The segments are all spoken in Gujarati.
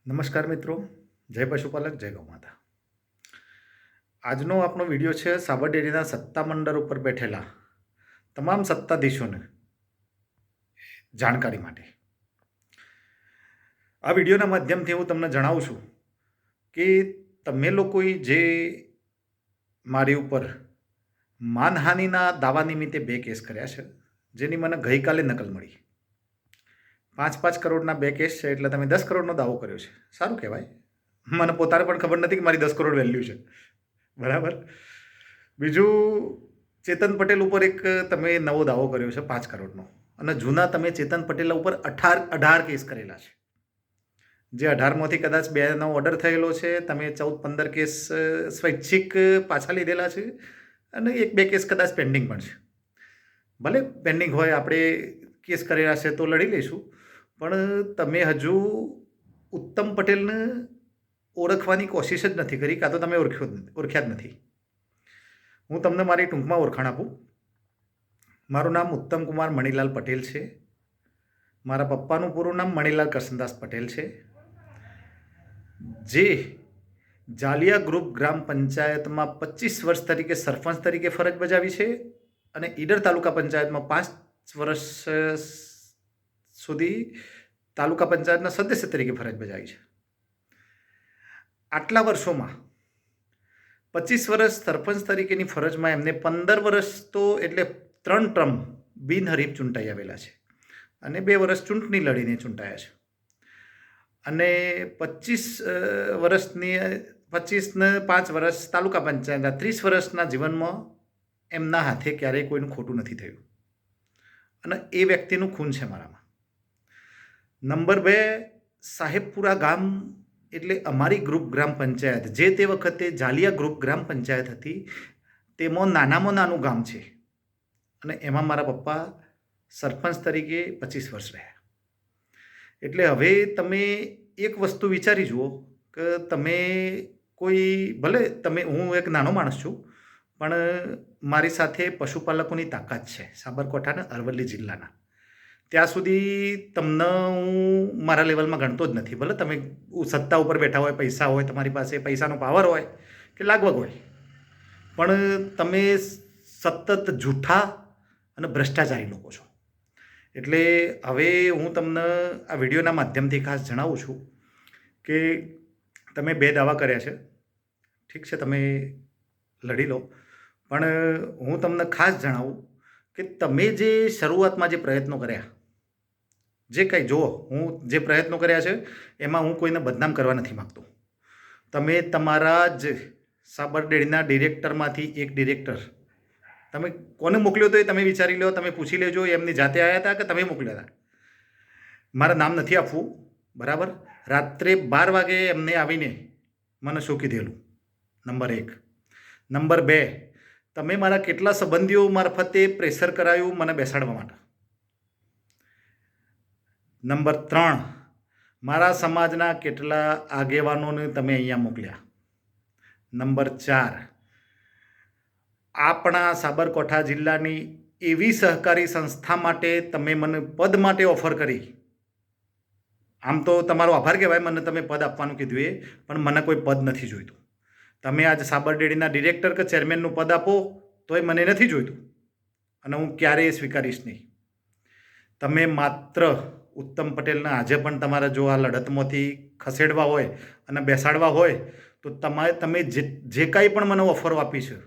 નમસ્કાર મિત્રો, જય પશુપાલક, જય ગૌ માતા. આજનો આપણો વિડીયો છે સાબર ડેરીના સત્તામંડળ ઉપર બેઠેલા તમામ સત્તાધીશોને જાણકારી માટે. આ વિડીયોના માધ્યમથી હું તમને જણાવું છું કે તમે લોકોએ જે મારી ઉપર માનહાનિના દાવા નિમિત્તે 2 કેસ કર્યા છે, જેની મને ગઈકાલે નકલ મળી. 5-5 કરોડના 2 કેસ છે, એટલે તમે 10 કરોડનો દાવો કર્યો છે. સારું કહેવાય. મને પોતાને પણ ખબર નથી કે મારી 10 કરોડ વેલ્યુ છે. બરાબર. બીજું, ચેતન પટેલ ઉપર એક તમે નવો દાવો કર્યો છે 5 કરોડનો, અને જૂના તમે ચેતન પટેલ ઉપર 18 કેસ કરેલા છે. જે 18માંથી કદાચ 2નો ઓર્ડર થયેલો છે. તમે 14-15 કેસ સ્વૈચ્છિક પાછા લીધેલા છે, અને 1-2 કેસ કદાચ પેન્ડિંગ પણ છે. ભલે પેન્ડિંગ હોય, આપણે કેસ કરેલા છે તો લડી લઈશું, પણ તમે હજુ ઉત્તમ પટેલને ઓળખવાની કોશિશ જ નથી કરી, કાં તો તમે ઓળખ્યા જ નથી. હું તમને મારી ટૂંકમાં ઓળખાણ આપું. મારું નામ ઉત્તમ કુમાર મણીલાલ પટેલ છે. મારા પપ્પાનું પૂરું નામ મણીલાલ કરશનદાસ પટેલ છે, જે જાલિયા ગ્રુપ ગ્રામ પંચાયતમાં 25 વર્ષ તરીકે સરપંચ તરીકે ફરજ બજાવી છે, અને ઈડર તાલુકા પંચાયતમાં 5 વર્ષ સુધી તાલુકા પંચાયતના સદસ્ય તરીકે ફરજ બજાવી છે. આટલા વર્ષોમાં 25 વર્ષ સરપંચ તરીકેની ફરજમાં એમને 15 વર્ષ તો એટલે 3 ટર્મ બિનહરીફ ચૂંટાઈ આવેલા છે, અને 2 વર્ષ ચૂંટણી લડીને ચૂંટાયા છે. અને 25 ને 5 વર્ષ તાલુકા પંચાયતના 30 વર્ષના જીવનમાં એમના હાથે ક્યારેય કોઈનું ખોટું નથી થયું, અને એ વ્યક્તિનું ખૂન છે મારામાં. નંબર 2, સાહેબપુરા ગામ એટલે અમારી ગ્રુપ ગ્રામ પંચાયત, જે તે વખતે જાલિયા ગ્રુપ ગ્રામ પંચાયત હતી, તેમાં નાનામાં નાનું ગામ છે, અને એમાં મારા પપ્પા સરપંચ તરીકે 25 વર્ષ રહ્યા. એટલે હવે તમે એક વસ્તુ વિચારી જુઓ કે તમે કોઈ, ભલે હું એક નાનો માણસ છું, પણ મારી સાથે પશુપાલકોની તાકાત છે સાબરકાંઠાના અરવલ્લી જિલ્લાના. ત્યાં સુધી તમને હું મારા લેવલમાં ગણતો જ નથી. ભલે તમે સત્તા ઉપર બેઠા હોય, પૈસા હોય, તમારી પાસે પૈસાનો પાવર હોય કે લાગવગ હોય, પણ તમે સતત જૂઠા અને ભ્રષ્ટાચારી લોકો છો. એટલે હવે હું તમને આ વિડીયોના માધ્યમથી ખાસ જણાવું છું કે તમે 2 દાવા કર્યા છે. ઠીક છે, તમે લડી લો, પણ હું તમને ખાસ જણાવું કે તમે જે શરૂઆતમાં જે પ્રયત્નો કર્યા, જે કંઈ જુઓ, હું જે પ્રયત્નો કર્યા છે એમાં હું કોઈને બદનામ કરવા નથી માગતો. તમે તમારા જ સાબર ડેરીના ડિરેક્ટરમાંથી એક ડિરેક્ટર, તમે કોને મોકલ્યો તો એ તમે વિચારી લો, તમે પૂછી લેજો એમની જાતે આવ્યા હતા કે તમે મોકલ્યા હતા. મારા નામ નથી આપવું, બરાબર. રાત્રે 12 વાગે એમને આવીને મને શું કીધેલું, નંબર 1. નંબર 2, તમે મારા કેટલા સંબંધીઓ મારફતે પ્રેશર કરાયું મને બેસાડવા માટે. નંબર 3, મારા સમાજના કેટલા આગેવાનોને તમે અહીંયા મોકલ્યા. નંબર 4, આપણા સાબરકાંઠા જિલ્લાની એવી સહકારી સંસ્થા માટે તમે મને પદ માટે ઓફર કરી. આમ તો તમારો આભાર કહેવાય, મને તમે પદ આપવાનું કીધું એ, પણ મને કોઈ પદ નથી જોઈતું. તમે આજે સાબર ડેરીના ડિરેક્ટર કે ચેરમેનનું પદ આપો તોય મને નથી જોઈતું, અને હું ક્યારેય સ્વીકારીશ નહીં. તમે માત્ર ઉત્તમ પટેલને આજે પણ તમારા જો આ લડતમાંથી ખસેડવા હોય અને બેસાડવા હોય તો તમે જે કાંઈ પણ મને ઓફરો આપી છે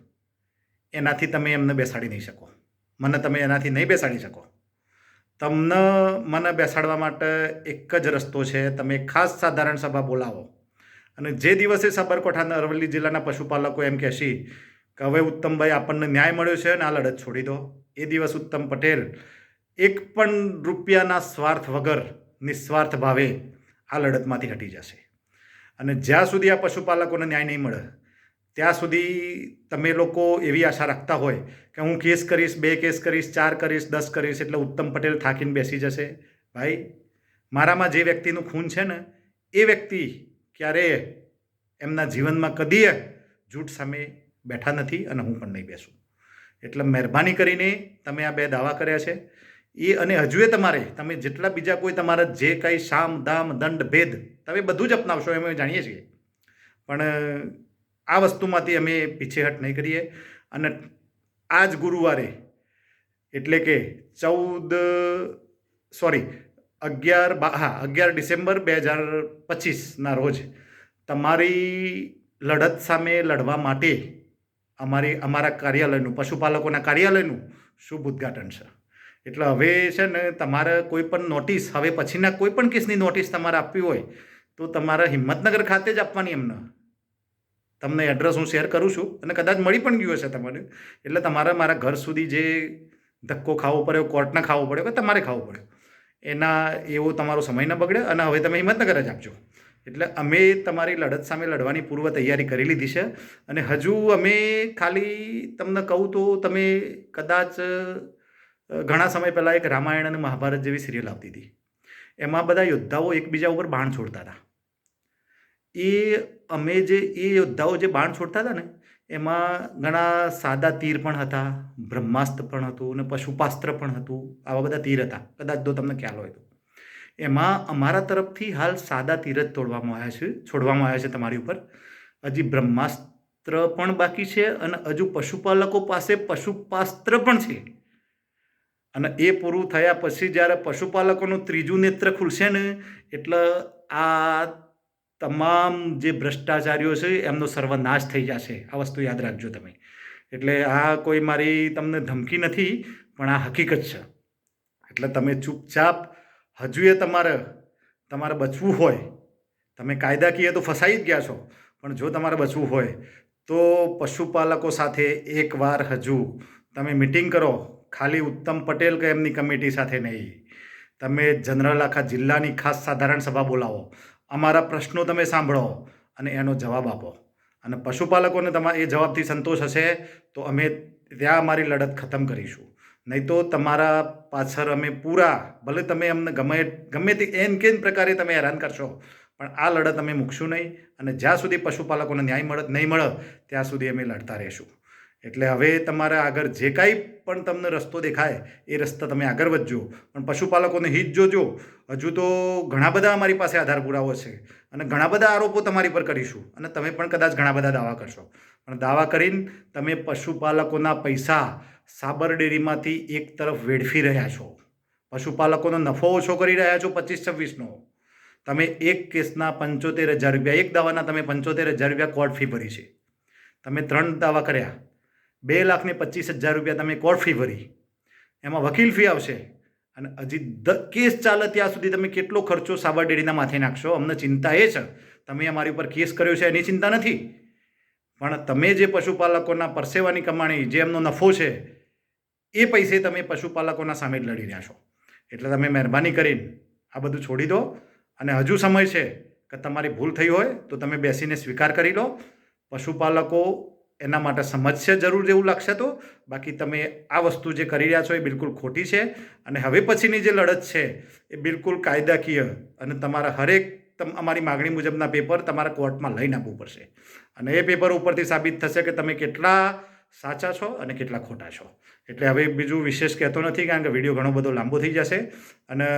એનાથી તમે એમને બેસાડી નહીં શકો. મને તમે એનાથી નહીં બેસાડી શકો. તમને મને બેસાડવા માટે એક જ રસ્તો છે, તમે ખાસ સાધારણ સભા બોલાવો, અને જે દિવસે સાબરકાંઠાના અરવલ્લી જિલ્લાના પશુપાલકો એમ કહેશે કે હવે ઉત્તમભાઈ આપણને ન્યાય મળ્યો છે અને આ લડત છોડી દો, એ દિવસ ઉત્તમ પટેલ 1 પણ રૂપિયાના સ્વાર્થ વગર નિસ્વાર્થ ભાવે આ લડતમાંથી હટી જશે. અને જ્યાં સુધી આ પશુપાલકોને ન્યાય નહીં મળે ત્યાં સુધી તમે લોકો એવી આશા રાખતા હોય કે હું કેસ કરીશ, 2 કેસ કરીશ, 4 કરીશ, 10 કરીશ એટલે ઉત્તમ પટેલ થાકીને બેસી જશે. ભાઈ, મારામાં જે વ્યક્તિનું ખૂન છે ને, એ વ્યક્તિ ક્યારેય એમના જીવનમાં કદીય જૂઠ સામે બેઠા નથી, અને હું પણ નહીં બેસું. એટલે મહેરબાની કરીને તમે આ 2 દાવા કર્યા છે એ, અને હજુ તમે જેટલા બીજા કોઈ તમારા જે કાંઈ સામ દામ દંડ ભેદ તમે બધું જ અપનાવશો એમ અમે જાણીએ છીએ, પણ આ વસ્તુમાંથી અમે પીછેહટ નહીં કરીએ. અને આ જ ગુરુવારે એટલે કે 11 ડિસેમ્બર 2025ના રોજ તમારી લડત સામે લડવા માટે અમારા કાર્યાલયનું, પશુપાલકોના કાર્યાલયનું શુભ ઉદ્ઘાટન છે. એટલે હવે છે ને તમારે કોઈ પણ નોટિસ, હવે પછીના કોઈ પણ કેસની નોટિસ તમારે આપવી હોય તો તમારે હિંમતનગર ખાતે જ આપવાની. તમને એડ્રેસ હું શેર કરું છું અને કદાચ મળી પણ ગયું હશે તમને. એટલે તમારે મારા ઘર સુધી જે ધક્કો ખાવો પડ્યો, કોર્ટને ખાવો પડ્યો કે તમારે ખાવો પડ્યો, એવો તમારો સમય ન બગડે. અને હવે તમે હિંમતનગર જ આપજો. એટલે અમે તમારી લડત સામે લડવાની પૂર્વ તૈયારી કરી લીધી છે. અને હજુ અમે ખાલી તમને કહું તો તમે કદાચ ઘણા સમય પહેલાં એક રામાયણ અને મહાભારત જેવી સિરિયલ આવતી હતી, એમાં બધા યોદ્ધાઓ એકબીજા ઉપર બાણ છોડતા હતા. એ યોદ્ધાઓ જે બાણ છોડતા હતા ને, એમાં ઘણા સાદા તીર પણ હતા, બ્રહ્માસ્ત્ર પણ હતું અને પશુપાસ્ત્ર પણ હતું. આવા બધા તીર હતા, કદાચ જો તમને ખ્યાલ હોય તો. એમાં અમારા તરફથી હાલ સાદા તીર જ છોડવામાં આવ્યા છે તમારી ઉપર. હજી બ્રહ્માસ્ત્ર પણ બાકી છે અને હજુ પશુપાલકો પાસે પશુપાસ્ત્ર પણ છે. અને એ પૂરું થયા પછી જ્યારે પશુપાલકોનું ત્રીજું નેત્ર ખુલશે ને, એટલે આ તમામ જે ભ્રષ્ટાચારીઓ છે એમનો સર્વનાશ થઈ જશે. આ વસ્તુ યાદ રાખજો તમે. એટલે આ કોઈ મારી તમને ધમકી નથી, પણ આ હકીકત છે. એટલે તમે ચૂપચાપ હજુ તમારે બચવું હોય, તમે કાયદાકીય તો ફસાઈ જ ગયા છો, પણ જો તમારે બચવું હોય તો પશુપાલકો સાથે એકવાર હજુ તમે મિટિંગ કરો. ખાલી ઉત્તમ પટેલ કે એમની કમિટી સાથે નહીં, તમે જનરલ આખા જિલ્લાની ખાસ સાધારણ સભા બોલાવો, અમારા પ્રશ્નો તમે સાંભળો અને એનો જવાબ આપો. અને પશુપાલકોને તમારા એ જવાબથી સંતોષ હશે તો અમે ત્યાં અમારી લડત ખતમ કરીશું. નહીં તો તમારા પાછળ અમે પૂરા, ભલે તમે અમને ગમે તે કે પ્રકારે તમે હેરાન કરશો, પણ આ લડત અમે મૂકશું નહીં. અને જ્યાં સુધી પશુપાલકોને ન્યાય નહીં મળે ત્યાં સુધી અમે લડતા રહીશું. એટલે હવે તમારે આગળ જે કાંઈ પણ તમને રસ્તો દેખાય એ રસ્તા તમે આગળ વધજો, પણ પશુપાલકોને હિત જોજો. હજુ તો ઘણા બધા અમારી પાસે આધાર પુરાવો છે અને ઘણા બધા આરોપો તમારી પર કરીશું, અને તમે પણ કદાચ ઘણા બધા દાવા કરશો, પણ દાવા કરીને તમે પશુપાલકોના પૈસા સાબર ડેરીમાંથી એક તરફ વેડફી રહ્યા છો. પશુપાલકોનો નફો ઓછો કરી રહ્યા છો 25-26નો. તમે એક કેસના 75,000 રૂપિયા, એક દાવાના તમે 75,000 રૂપિયા કોર્ટ ફી ભરી છે. તમે 3 દાવા કર્યા, 2,25,000 રૂપિયા તમે કોર્ટ ફી ભરી, એમાં વકીલ ફી આવશે. અને હજી કેસ ચાલે ત્યાં સુધી તમે કેટલો ખર્ચો સાબર ડેરીના માથે નાખશો. અમને ચિંતા એ છે, તમે અમારી ઉપર કેસ કર્યો છે એની ચિંતા નથી, પણ તમે જે પશુપાલકોના પરસેવાની કમાણી, જે એમનો નફો છે, એ પૈસે તમે પશુપાલકોના સામે જ લડી રહ્યા છો. એટલે તમે મહેરબાની કરીને આ બધું છોડી દો. અને હજુ સમય છે કે તમારી ભૂલ થઈ હોય તો તમે બેસીને સ્વીકાર કરી લો. પશુપાલકો એના માટે સમજશે જરૂર જેવું લાગશે તો. બાકી તમે આ વસ્તુ જે કરી રહ્યા છો એ બિલકુલ ખોટી છે. અને હવે પછીની જે લડત છે એ બિલકુલ કાયદાકીય, અને તમારા અમારી માગણી મુજબના પેપર તમારા કોર્ટમાં લઈને આપવું પડશે. અને એ પેપર ઉપરથી સાબિત થશે કે તમે કેટલા સાચા છો અને કેટલા ખોટા છો. એટલે હવે બીજું વિશેષ કહેતો નથી, કારણ કે વિડીયો ઘણો બધો લાંબો થઈ જશે. અને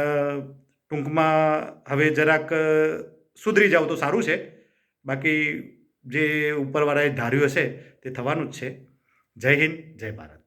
ટૂંકમાં હવે જરાક સુધરી જાવ તો સારું છે. બાકી જે ઉપરવાળાએ ધાર્યું હશે તે થવાનું જ છે. જય હિન્દ, જય ભારત.